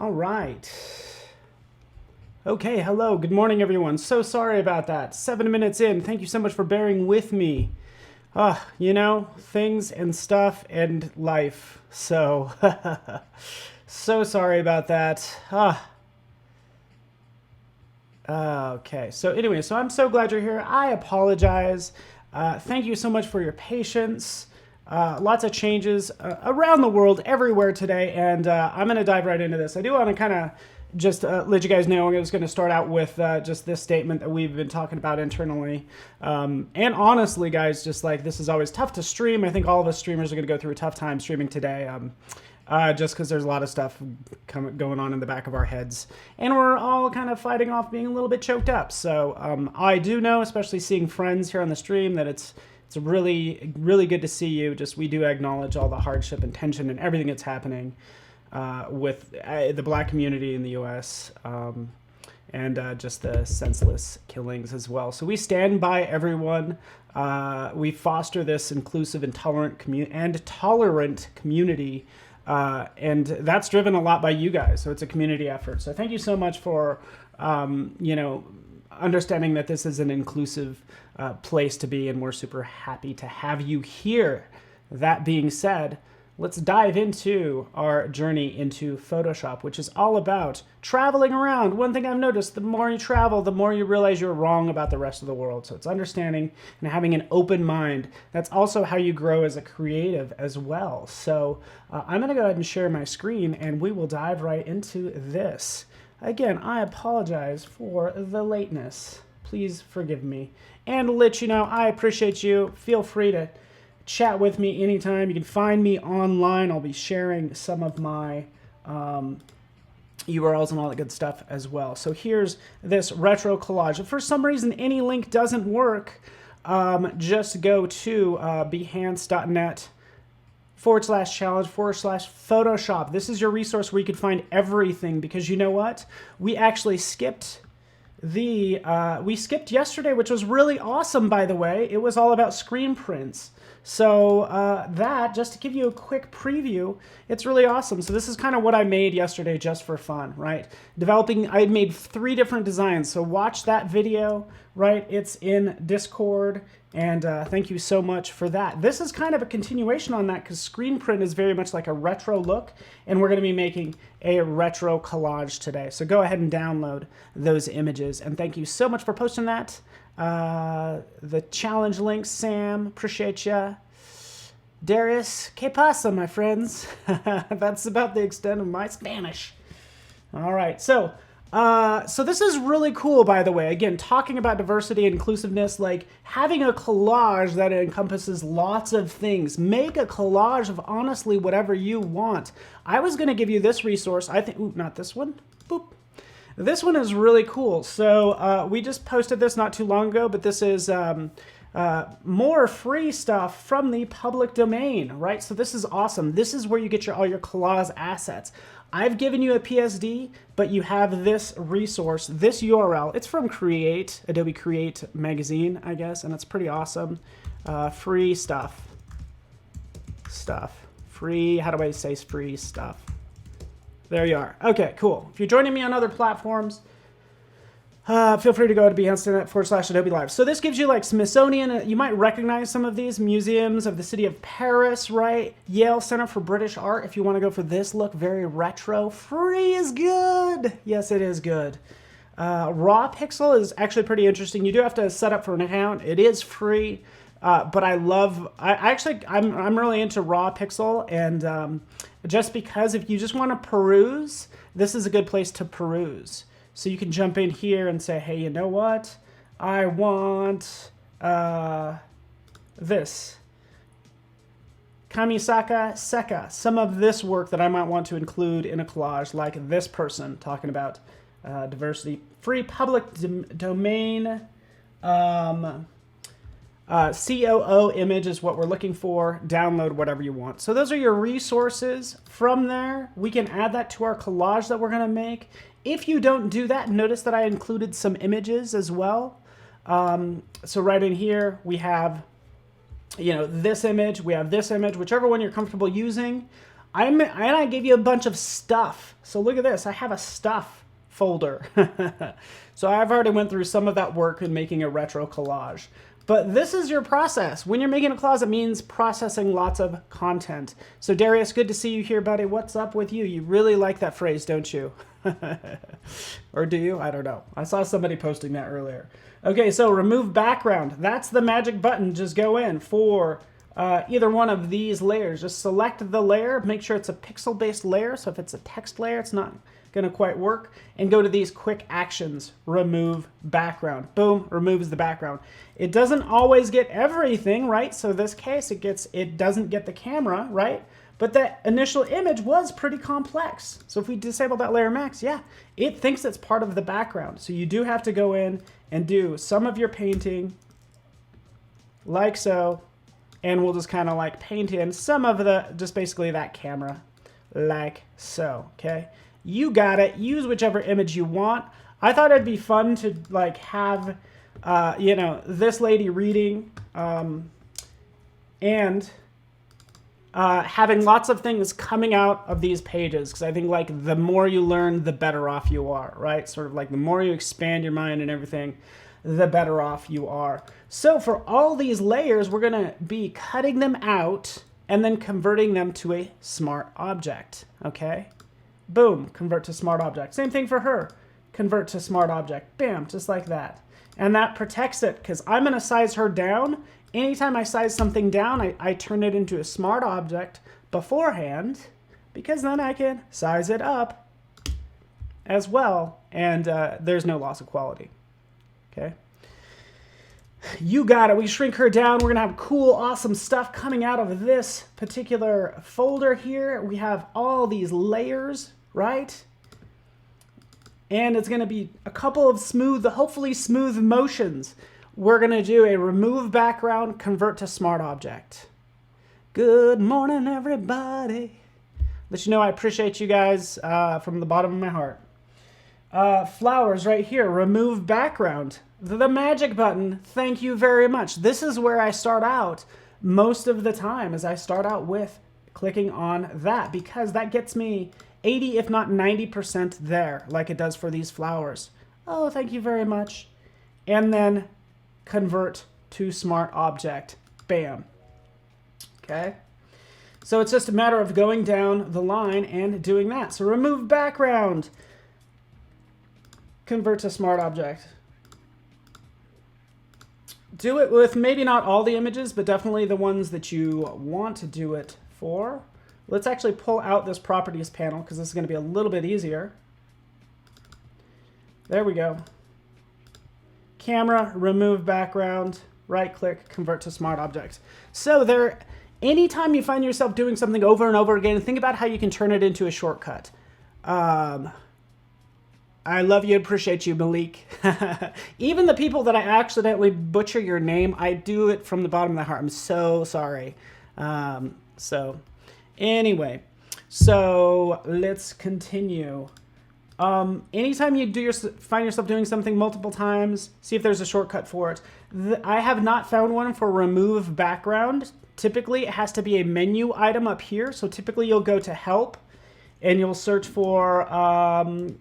All right. Okay, hello. Good morning, everyone. So sorry about that. 7 minutes in. Thank you so much for bearing with me. You know, things and stuff and life. So, so sorry about that. Okay, so anyway, so I'm so glad you're here. I apologize. Thank you so much for your patience. Lots of changes around the world, everywhere today, and I'm going to dive right into this. I do want to kind of just let you guys know, I was going to start out with just this statement that we've been talking about internally. And honestly, guys, just like this is always tough to stream. I think all of us streamers are going to go through a tough time streaming today. Just because there's a lot of stuff going on in the back of our heads. And we're all kind of fighting off being a little bit choked up. So I do know, especially seeing friends here on the stream, that it's really, really good to see you. Just we do acknowledge all the hardship and tension and everything that's happening with the Black community in the U.S. And just the senseless killings as well. So we stand by everyone. We foster this inclusive and tolerant community. And that's driven a lot by you guys. So it's a community effort. So thank you so much for, understanding that this is an inclusive place to be, and we're super happy to have you here. That being said, let's dive into our journey into Photoshop, which is all about traveling around. One thing I've noticed, the more you travel, the more you realize you're wrong about the rest of the world. So it's understanding and having an open mind. That's also how you grow as a creative as well. So I'm going to go ahead and share my screen, and we will dive right into this. Again, I apologize for the lateness. Please forgive me. And to let you know, I appreciate you. Feel free to chat with me anytime. You can find me online. I'll be sharing some of my URLs and all that good stuff as well. So here's this retro collage. If for some reason any link doesn't work, just go to behance.net/challenge/Photoshop. This is your resource where you can find everything, because you know what? We actually skipped yesterday, which was really awesome, by the way. It was all about screen prints. So that, just to give you a quick preview, it's really awesome. So this is kind of what I made yesterday just for fun, right? I made 3 different designs. So watch that video, right? It's in Discord. And thank you so much for that. This is kind of a continuation on that, because screen print is very much like a retro look, and we're going to be making a retro collage today. So go ahead and download those images. And thank you so much for posting that. The challenge link, Sam, appreciate ya. Darius, que pasa, my friends? That's about the extent of my Spanish. All right, so this is really cool, by the way. Again, talking about diversity and inclusiveness, like having a collage that encompasses lots of things. Make a collage of honestly whatever you want. I was going to give you this resource. I think, ooh, not this one. Boop. This one is really cool. So we just posted this not too long ago, but this is more free stuff from the public domain, right? So this is awesome. This is where you get all your collage assets. I've given you a PSD, but you have this resource, this URL. It's from Adobe Create magazine, I guess, and it's pretty awesome. Free stuff. Free, how do I say free stuff? There you are. Okay, cool. If you're joining me on other platforms, feel free to go to behance.net/Adobe Live. So this gives you like Smithsonian. You might recognize some of these museums of the city of Paris, right? Yale Center for British Art. If you want to go for this look, very retro. Free is good. Yes, it is good. Raw Pixel is actually pretty interesting. You do have to set up for an account. It is free. But I'm really into Raw Pixel, and just because if you just want to peruse, this is a good place to peruse. So you can jump in here and say, hey, you know what? I want this. Kamisaka Seka, some of this work that I might want to include in a collage, like this person talking about diversity. Free public domain. COO image is what we're looking for. Download whatever you want. So those are your resources. From there, we can add that to our collage that we're going to make. If you don't do that, notice that I included some images as well. So right in here, we have, this image, we have this image, whichever one you're comfortable using. And I gave you a bunch of stuff. So look at this. I have a stuff folder. So I've already went through some of that work in making a retro collage. But this is your process. When you're making a collage, it means processing lots of content. So Darius, good to see you here, buddy. What's up with you? You really like that phrase, don't you? Or do you? I don't know. I saw somebody posting that earlier. Okay, so remove background. That's the magic button. Just go in for either one of these layers. Just select the layer. Make sure it's a pixel-based layer. So if it's a text layer, it's not going to quite work. And go to these quick actions. Remove background. Boom, removes the background. It doesn't always get everything, right? So in this case, it doesn't get the camera, right? But that initial image was pretty complex. So if we disable that layer max, yeah, it thinks it's part of the background. So you do have to go in and do some of your painting like so. And we'll just kind of like paint in some of the, just basically that camera like so, okay? You got it. Use whichever image you want. I thought it'd be fun to like have, you know, this lady reading and having lots of things coming out of these pages, because I think like the more you learn, the better off you are, right? Sort of like the more you expand your mind and everything, the better off you are. So for all these layers, we're gonna be cutting them out and then converting them to a smart object, okay? Boom, convert to smart object. Same thing for her, convert to smart object. Bam, just like that. And that protects it, because I'm gonna size her down. Anytime I size something down, I turn it into a smart object beforehand, because then I can size it up as well, and there's no loss of quality, okay? You got it. We shrink her down. We're going to have cool, awesome stuff coming out of this particular folder here. We have all these layers, right? And it's going to be a couple of smooth, hopefully smooth motions. We're going to do a remove background, convert to smart object. Good morning, everybody. Let you know I appreciate you guys from the bottom of my heart. Flowers right here, remove background. The magic button, thank you very much. This is where I start out most of the time, as I start out with clicking on that, because that gets me 80, if not 90% there, like it does for these flowers. Oh, thank you very much. And then convert to smart object. Bam. Okay. So it's just a matter of going down the line and doing that. So remove background. Convert to smart object. Do it with maybe not all the images, but definitely the ones that you want to do it for. Let's actually pull out this properties panel, because this is going to be a little bit easier. There we go. Camera, remove background, right click, convert to smart object. So there, anytime you find yourself doing something over and over again, think about how you can turn it into a shortcut. I love you, appreciate you, Malik. Even the people that I accidentally butcher your name, I do it from the bottom of my heart. I'm so sorry. So anyway, so let's continue. Anytime you find yourself doing something multiple times, see if there's a shortcut for it. I have not found one for remove background. Typically, it has to be a menu item up here. So typically you'll go to help, and you'll search for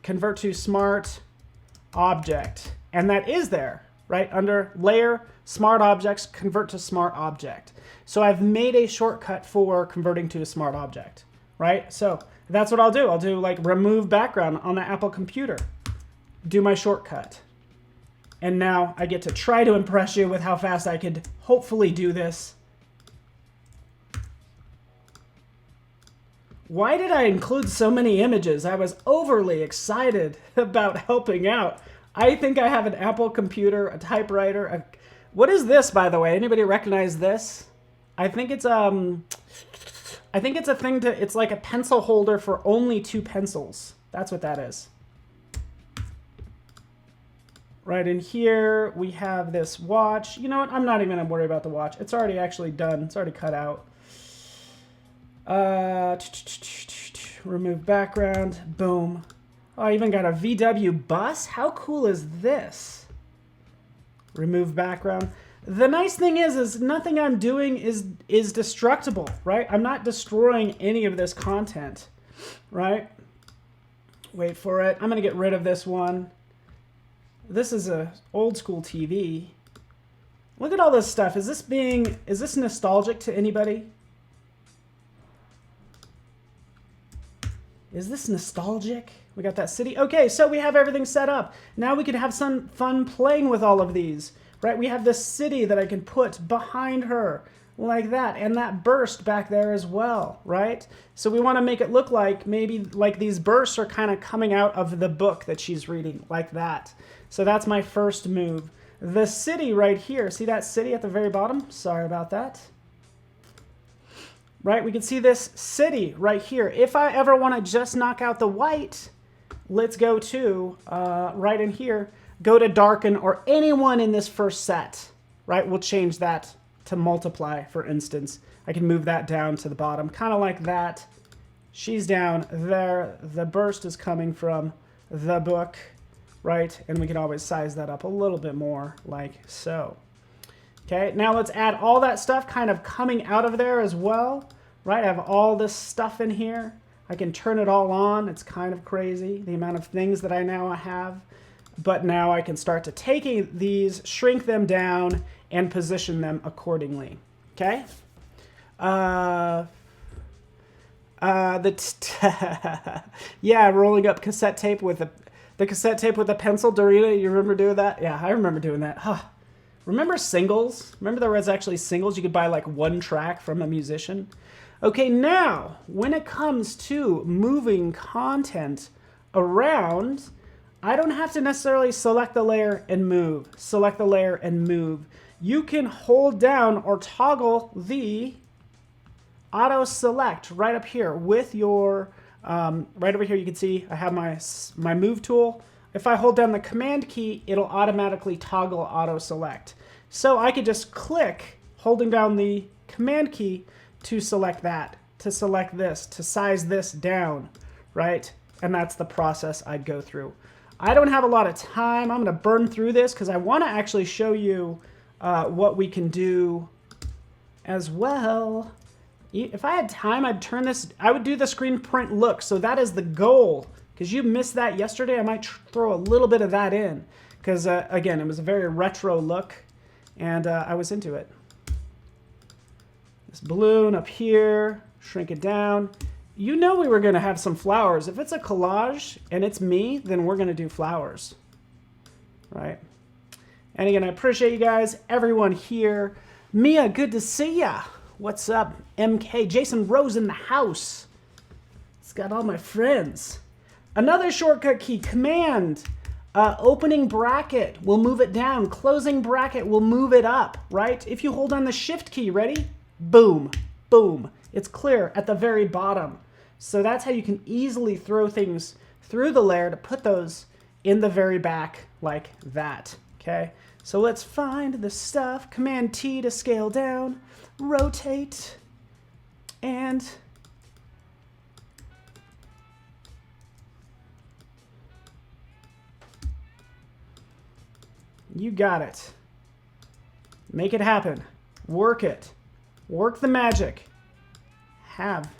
convert to smart object. And that is there, right? Under layer, smart objects, convert to smart object. So I've made a shortcut for converting to a smart object, right? So that's what I'll do. I'll do like remove background on the Apple computer, do my shortcut. And now I get to try to impress you with how fast I could hopefully do this. Why did I include so many images? I was overly excited about helping out. I think I have an Apple computer, a typewriter. What is this, by the way? Anybody recognize this? I think it's a thing it's like a pencil holder for only 2 pencils. That's what that is. Right in here, we have this watch. You know what? I'm not even gonna worry about the watch. It's already actually done. It's already cut out. Remove background, boom. Oh, I even got a VW bus. How cool is this? Remove background. The nice thing is nothing I'm doing is destructible, right? I'm not destroying any of this content, right? Wait for it. I'm going to get rid of this one. This is a old school TV. Look at all this stuff. Is this nostalgic to anybody? Is this nostalgic? We got that city. Okay, so we have everything set up. Now we can have some fun playing with all of these, right? We have this city that I can put behind her like that, and that burst back there as well, right? So we want to make it look like maybe like these bursts are kind of coming out of the book that she's reading, like that. So that's my first move. The city right here, see that city at the very bottom? Sorry about that. Right, we can see this city right here. If I ever want to just knock out the white, let's go to, right in here, go to darken or anyone in this first set, right? We'll change that to multiply, for instance. I can move that down to the bottom, kind of like that. She's down there. The burst is coming from the book, right? And we can always size that up a little bit more, like so. Okay, now let's add all that stuff kind of coming out of there as well, right? I have all this stuff in here. I can turn it all on. It's kind of crazy, the amount of things that I now have. But now I can start to take these, shrink them down, and position them accordingly, okay? Yeah, rolling up cassette tape with the cassette tape with a pencil, Dorita, you remember doing that? Yeah, I remember doing that. Huh. Remember singles? Remember there was actually singles? You could buy like one track from a musician. Okay, now, when it comes to moving content around, I don't have to necessarily select the layer and move. Select the layer and move. You can hold down or toggle the auto select right up here with your, right over here you can see I have my move tool. If I hold down the command key, it'll automatically toggle auto select. So I could just click holding down the command key to select that, to select this, to size this down, right? And that's the process I'd go through. I don't have a lot of time. I'm going to burn through this because I want to actually show you what we can do as well. If I had time, I'd turn this, I would do the screen print look. So that is the goal. Because you missed that yesterday, I might throw a little bit of that in. Because, again, it was a very retro look, and I was into it. This balloon up here, shrink it down. You know we were going to have some flowers. If it's a collage and it's me, then we're going to do flowers. Right? And again, I appreciate you guys, everyone here. Mia, good to see ya. What's up? MK, Jason Rose in the house. It's got all my friends. Another shortcut key, Command, opening bracket, we'll move it down. Closing bracket, we'll move it up, right? If you hold on the Shift key, ready? Boom, boom. It's clear at the very bottom. So that's how you can easily throw things through the layer to put those in the very back like that, okay? So let's find the stuff. Command T to scale down, rotate, and you got it. Make it happen. Work it. Work the magic. Have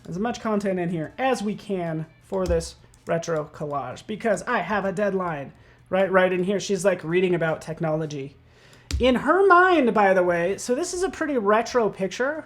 as much content in here as we can for this retro collage because I have a deadline. Right in here. She's like reading about technology. In her mind, by the way, so this is a pretty retro picture.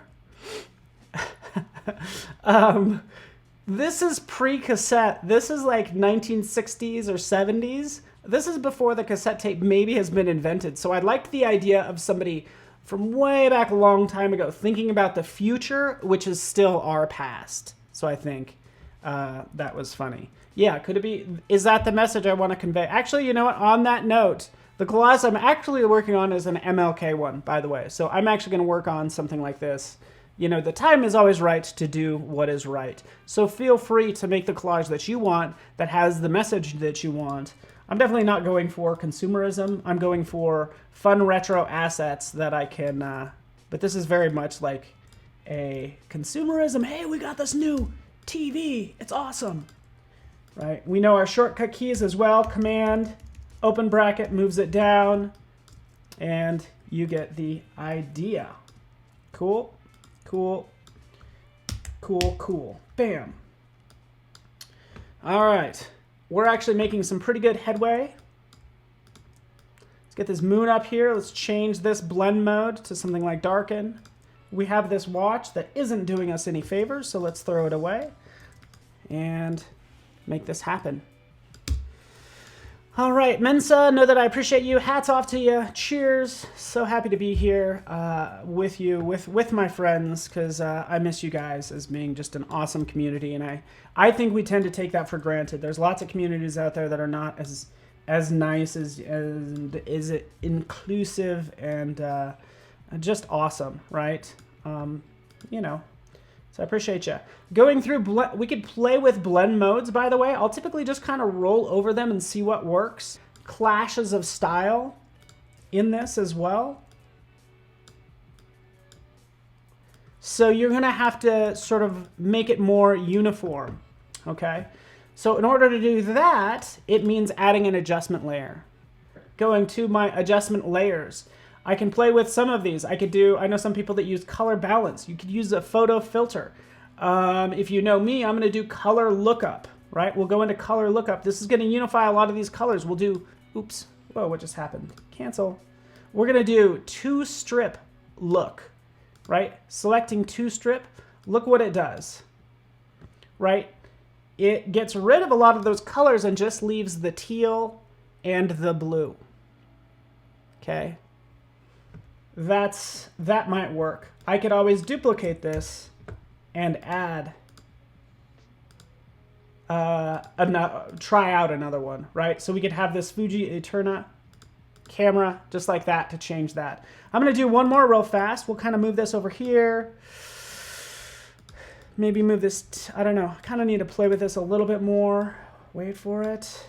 This is pre-cassette. This is like 1960s or 70s. This is before the cassette tape maybe has been invented. So I liked the idea of somebody from way back a long time ago thinking about the future, which is still our past. So I think that was funny. Yeah, could it be? Is that the message I want to convey? Actually, you know what? On that note, the collage I'm actually working on is an MLK one, by the way. So I'm actually going to work on something like this. You know, the time is always right to do what is right. So feel free to make the collage that you want that has the message that you want. I'm definitely not going for consumerism. I'm going for fun retro assets that I can, but this is very much like a consumerism. Hey, we got this new TV. It's awesome. Right? We know our shortcut keys as well. Command, open bracket, moves it down. And you get the idea. Cool, cool, cool, cool. Bam. All right. We're actually making some pretty good headway. Let's get this moon up here. Let's change this blend mode to something like darken. We have this watch that isn't doing us any favors, so let's throw it away and make this happen. All right, Mensa, know that I appreciate you. Hats off to you. Cheers. So happy to be here with you, with my friends, because I miss you guys as being just an awesome community. And I think we tend to take that for granted. There's lots of communities out there that are not as nice as is it inclusive and just awesome, right? You know. So I appreciate you. Going through, we could play with blend modes, by the way. I'll typically just kind of roll over them and see what works. Clashes of style in this as well. So you're gonna have to sort of make it more uniform, okay? So in order to do that, it means adding an adjustment layer. Going to my adjustment layers. I can play with some of these. I know some people that use color balance. You could use a photo filter. If you know me, I'm going to do color lookup, right? We'll go into color lookup. This is going to unify a lot of these colors. We'll do, oops, whoa, what just happened? Cancel. We're going to do two strip look, right? Selecting two strip, look what it does, right? It gets rid of a lot of those colors and just leaves the teal and the blue, okay? That might work. I could always duplicate this and add, try out another one, right? So we could have this Fuji Eterna camera just like that to change that. I'm gonna do one more real fast. We'll kind of move this over here. Maybe move this, I don't know. I kind of need to play with this a little bit more. Wait for it.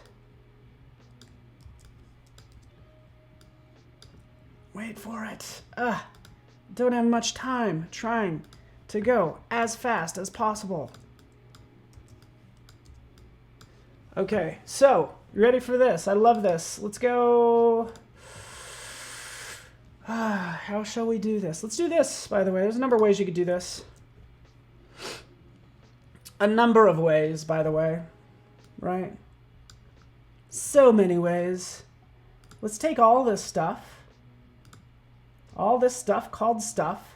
Wait for it. Don't have much time trying to go as fast as possible. Okay, so you ready for this? I love this. Let's go. How shall we do this? Let's do this, by the way. There's a number of ways you could do this. A number of ways, by the way, right? So many ways. Let's take all this stuff called stuff.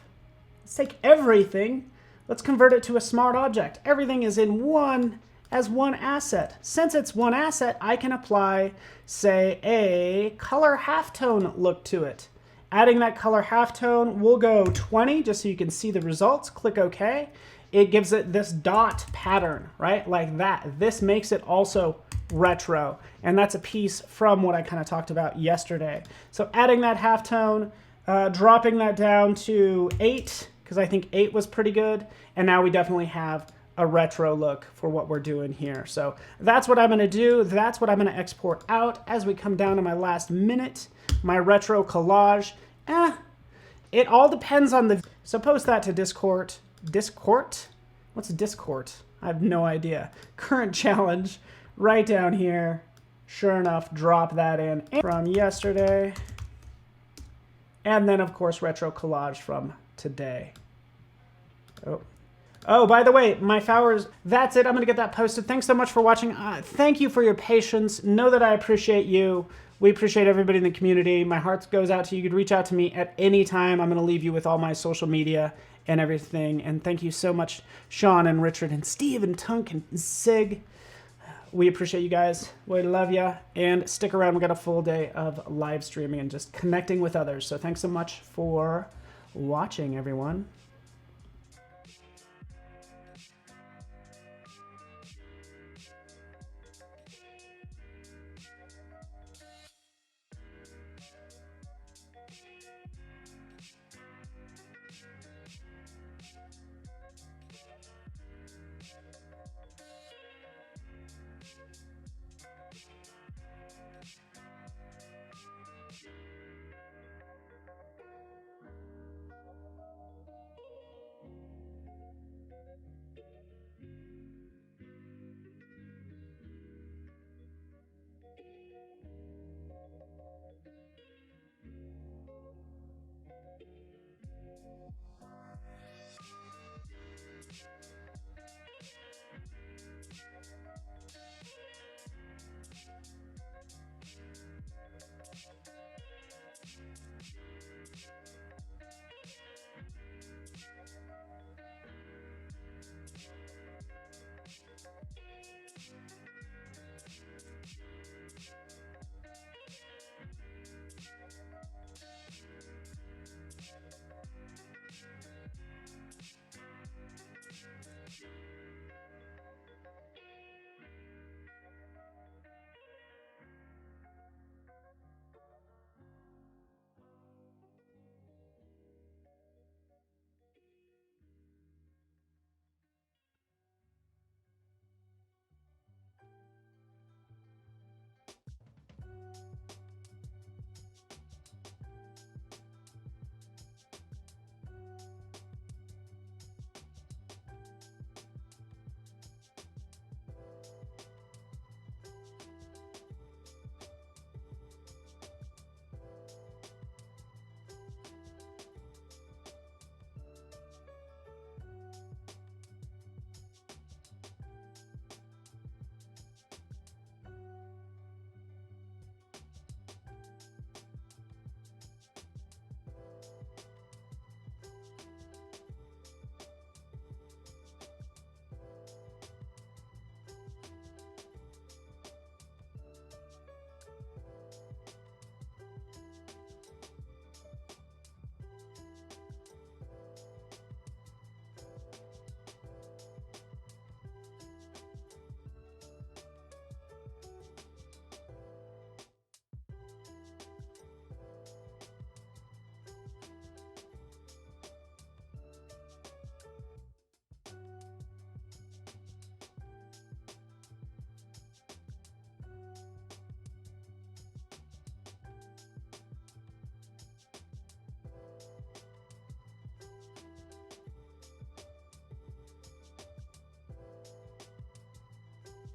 Let's take everything. Let's convert it to a smart object. Everything is in one asset. Since it's one asset, I can apply, say, a color halftone look to it. Adding that color halftone, we'll go 20 just so you can see the results. Click OK. It gives it this dot pattern, right? Like that. This makes it also retro. And that's a piece from what I kind of talked about yesterday. So adding that halftone, dropping that down to 8, because I think 8 was pretty good. And now we definitely have a retro look for what we're doing here. So that's what I'm going to do. That's what I'm going to export out as we come down to my last minute. My retro collage. It all depends on the... So post that to Discord. Discord? What's Discord? I have no idea. Current challenge right down here. Sure enough, drop that in from yesterday. And then, of course, retro collage from today. Oh, by the way, my flowers, that's it. I'm going to get that posted. Thanks so much for watching. Thank you for your patience. Know that I appreciate you. We appreciate everybody in the community. My heart goes out to you. You could reach out to me at any time. I'm going to leave you with all my social media and everything. And thank you so much, Sean and Richard and Steve and Tunk and Sig. We appreciate you guys. We love you. And stick around. We got a full day of live streaming and just connecting with others. So thanks so much for watching, everyone.